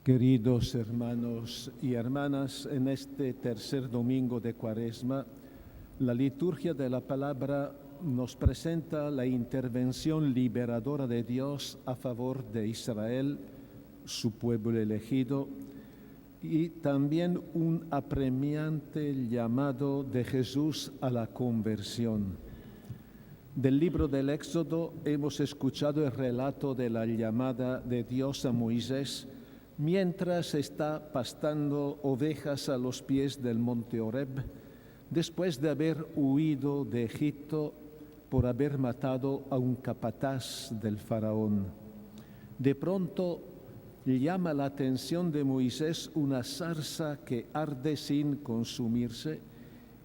Queridos hermanos y hermanas, en este tercer domingo de Cuaresma, la liturgia de la palabra nos presenta la intervención liberadora de Dios a favor de Israel, su pueblo elegido, y también un apremiante llamado de Jesús a la conversión. Del libro del Éxodo hemos escuchado el relato de la llamada de Dios a Moisés mientras está pastando ovejas a los pies del monte Horeb, después de haber huido de Egipto por haber matado a un capataz del faraón. De pronto llama la atención de Moisés una zarza que arde sin consumirse,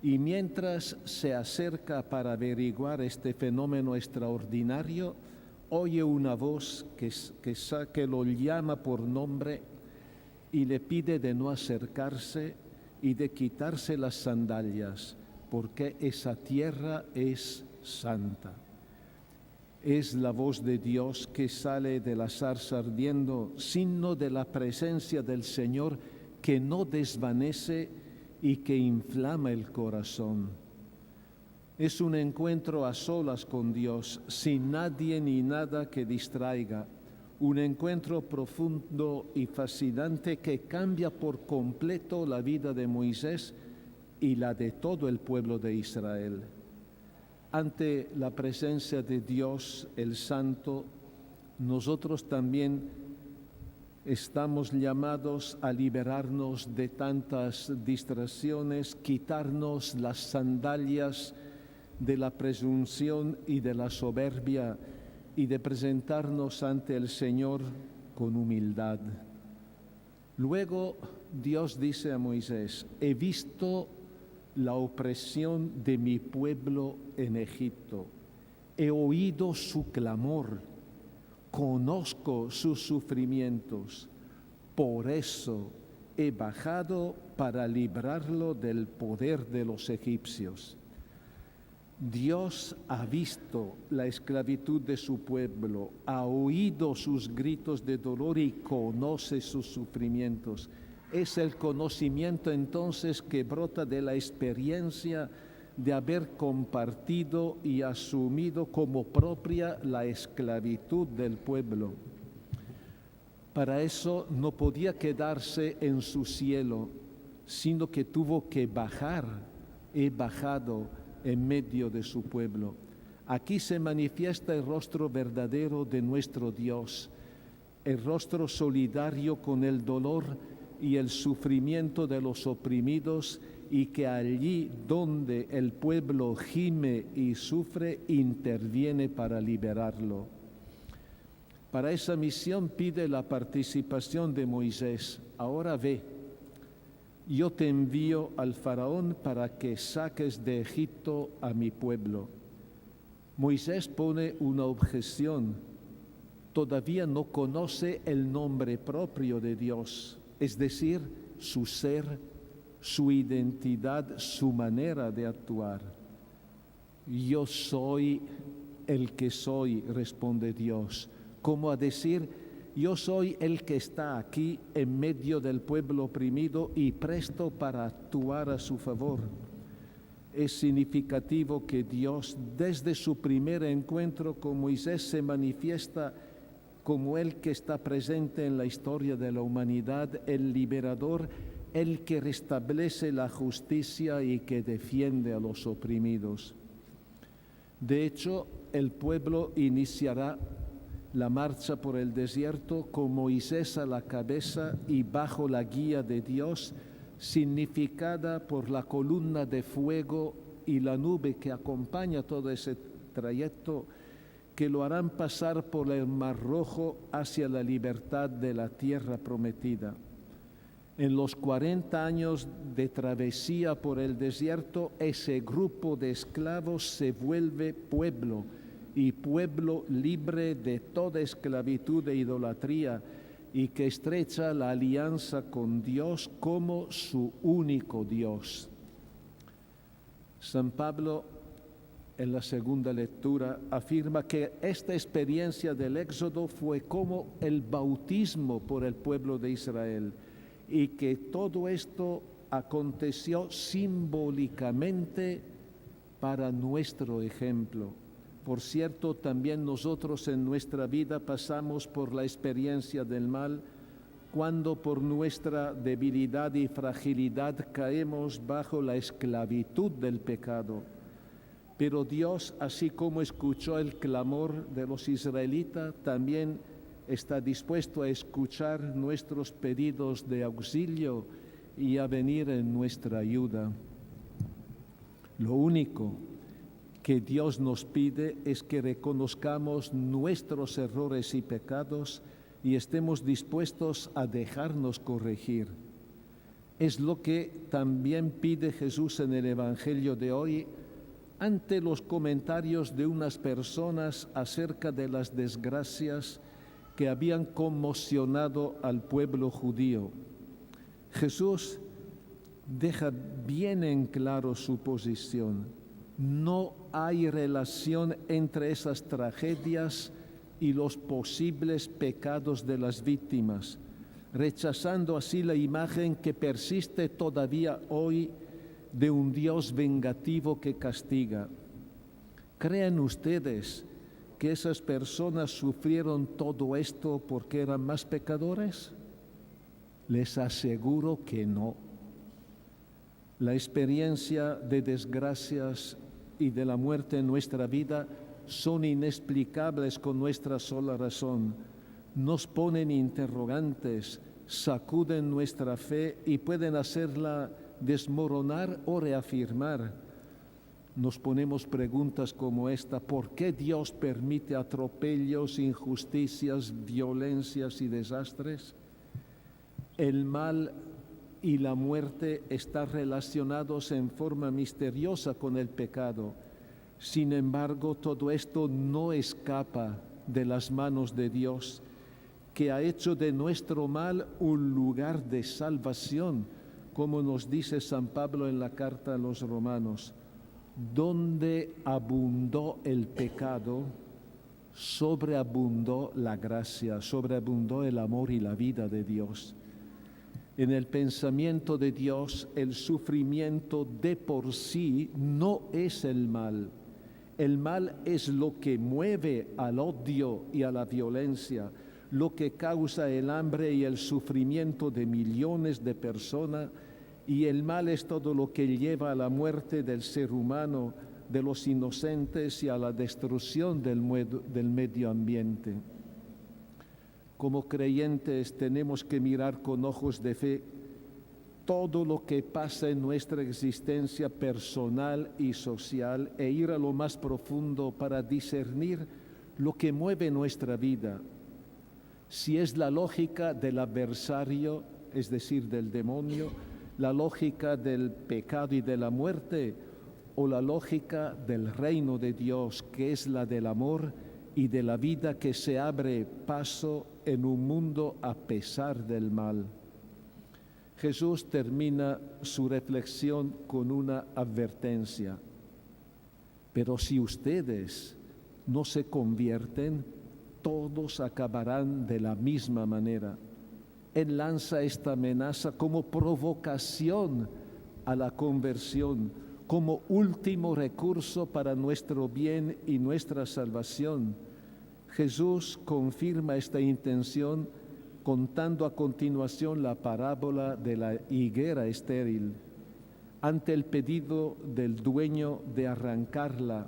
y mientras se acerca para averiguar este fenómeno extraordinario, oye una voz que lo llama por nombre y le pide de no acercarse y de quitarse las sandalias, porque esa tierra es santa. Es la voz de Dios que sale de la zarza ardiendo, signo de la presencia del Señor que no desvanece y que inflama el corazón. Es un encuentro a solas con Dios, sin nadie ni nada que distraiga. Un encuentro profundo y fascinante que cambia por completo la vida de Moisés y la de todo el pueblo de Israel. Ante la presencia de Dios, el Santo, nosotros también estamos llamados a liberarnos de tantas distracciones, quitarnos las sandalias de la presunción y de la soberbia y de presentarnos ante el Señor con humildad. Luego Dios dice a Moisés: he visto la opresión de mi pueblo en Egipto, he oído su clamor, conozco sus sufrimientos, por eso he bajado para librarlo del poder de los egipcios. Dios ha visto la esclavitud de su pueblo, ha oído sus gritos de dolor y conoce sus sufrimientos. Es el conocimiento entonces que brota de la experiencia de haber compartido y asumido como propia la esclavitud del pueblo. Para eso no podía quedarse en su cielo, sino que tuvo que bajar. He bajado en medio de su pueblo. Aquí se manifiesta el rostro verdadero de nuestro Dios, el rostro solidario con el dolor y el sufrimiento de los oprimidos, y que allí donde el pueblo gime y sufre, interviene para liberarlo. Para esa misión pide la participación de Moisés. Ahora ve, yo te envío al faraón para que saques de Egipto a mi pueblo. Moisés pone una objeción. Todavía no conoce el nombre propio de Dios, es decir, su ser, su identidad, su manera de actuar. Yo soy el que soy, responde Dios, como a decir: yo soy el que está aquí en medio del pueblo oprimido y presto para actuar a su favor. Es significativo que Dios, desde su primer encuentro con Moisés, se manifiesta como el que está presente en la historia de la humanidad, el liberador, el que restablece la justicia y que defiende a los oprimidos. De hecho, el pueblo iniciará la marcha por el desierto con Moisés a la cabeza y bajo la guía de Dios, significada por la columna de fuego y la nube que acompaña todo ese trayecto, que lo harán pasar por el Mar Rojo hacia la libertad de la tierra prometida. En los 40 años de travesía por el desierto, ese grupo de esclavos se vuelve pueblo, y pueblo libre de toda esclavitud e idolatría, y que estrecha la alianza con Dios como su único Dios. San Pablo en la segunda lectura, afirma que esta experiencia del Éxodo fue como el bautismo por el pueblo de Israel y que todo esto aconteció simbólicamente para nuestro ejemplo. Por cierto, también nosotros en nuestra vida pasamos por la experiencia del mal cuando por nuestra debilidad y fragilidad caemos bajo la esclavitud del pecado. Pero Dios, así como escuchó el clamor de los israelitas, también está dispuesto a escuchar nuestros pedidos de auxilio y a venir en nuestra ayuda. Lo único que Dios nos pide es que reconozcamos nuestros errores y pecados y estemos dispuestos a dejarnos corregir. Es lo que también pide Jesús en el Evangelio de hoy ante los comentarios de unas personas acerca de las desgracias que habían conmocionado al pueblo judío. Jesús deja bien en claro su posición. No hay relación entre esas tragedias y los posibles pecados de las víctimas, rechazando así la imagen que persiste todavía hoy de un Dios vengativo que castiga. ¿Creen ustedes que esas personas sufrieron todo esto porque eran más pecadores? Les aseguro que no. La experiencia de desgracias y de la muerte en nuestra vida son inexplicables con nuestra sola razón. Nos ponen interrogantes, sacuden nuestra fe y pueden hacerla desmoronar o reafirmar. Nos ponemos preguntas como esta: ¿por qué Dios permite atropellos, injusticias, violencias y desastres? El mal y la muerte están relacionados en forma misteriosa con el pecado. Sin embargo, todo esto no escapa de las manos de Dios, que ha hecho de nuestro mal un lugar de salvación, como nos dice San Pablo en la carta a los Romanos. Donde abundó el pecado, sobreabundó la gracia, sobreabundó el amor y la vida de Dios. En el pensamiento de Dios, el sufrimiento de por sí no es el mal. El mal es lo que mueve al odio y a la violencia, lo que causa el hambre y el sufrimiento de millones de personas, y el mal es todo lo que lleva a la muerte del ser humano, de los inocentes y a la destrucción del medio ambiente. Como creyentes tenemos que mirar con ojos de fe todo lo que pasa en nuestra existencia personal y social e ir a lo más profundo para discernir lo que mueve nuestra vida. Si es la lógica del adversario, es decir, del demonio, la lógica del pecado y de la muerte, o la lógica del reino de Dios, que es la del amor y de la vida que se abre paso en un mundo a pesar del mal. Jesús termina su reflexión con una advertencia. Pero si ustedes no se convierten, todos acabarán de la misma manera. Él lanza esta amenaza como provocación a la conversión, como último recurso para nuestro bien y nuestra salvación. Jesús confirma esta intención contando a continuación la parábola de la higuera estéril. Ante el pedido del dueño de arrancarla,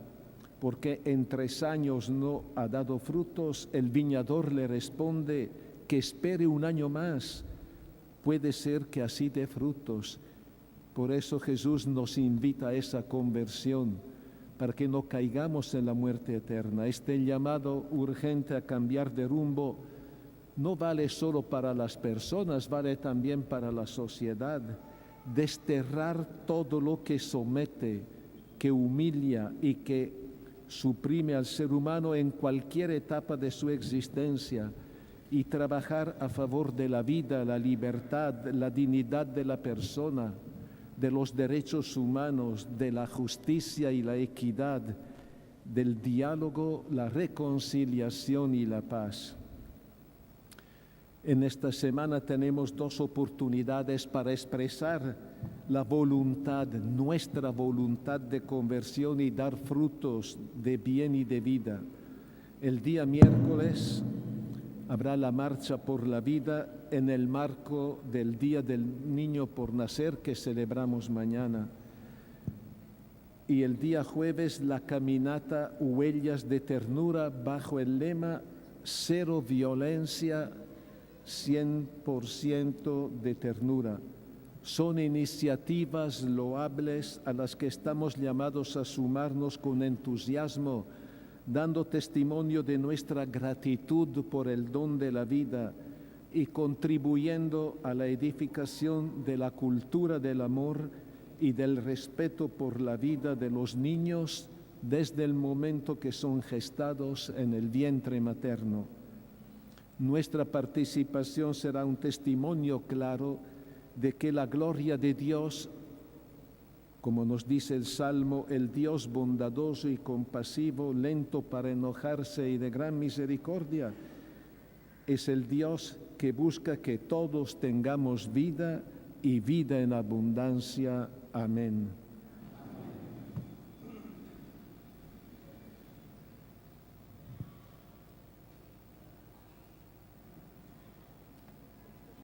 porque en 3 años no ha dado frutos, el viñador le responde que espere 1 año más, puede ser que así dé frutos. Por eso Jesús nos invita a esa conversión, para que no caigamos en la muerte eterna. Este llamado urgente a cambiar de rumbo no vale solo para las personas, vale también para la sociedad. Desterrar todo lo que somete, que humilla y que suprime al ser humano en cualquier etapa de su existencia, y trabajar a favor de la vida, la libertad, la dignidad de la persona, de los derechos humanos, de la justicia y la equidad, del diálogo, la reconciliación y la paz. En esta semana tenemos dos oportunidades para expresar la voluntad, nuestra voluntad de conversión y dar frutos de bien y de vida. El día miércoles habrá la Marcha por la Vida en el marco del Día del Niño por Nacer que celebramos mañana. Y el día jueves la caminata Huellas de Ternura bajo el lema Cero Violencia, 100% de ternura. Son iniciativas loables a las que estamos llamados a sumarnos con entusiasmo, dando testimonio de nuestra gratitud por el don de la vida y contribuyendo a la edificación de la cultura del amor y del respeto por la vida de los niños desde el momento que son gestados en el vientre materno. Nuestra participación será un testimonio claro de que la gloria de Dios, como nos dice el Salmo, el Dios bondadoso y compasivo, lento para enojarse y de gran misericordia, es el Dios que busca que todos tengamos vida y vida en abundancia. Amén.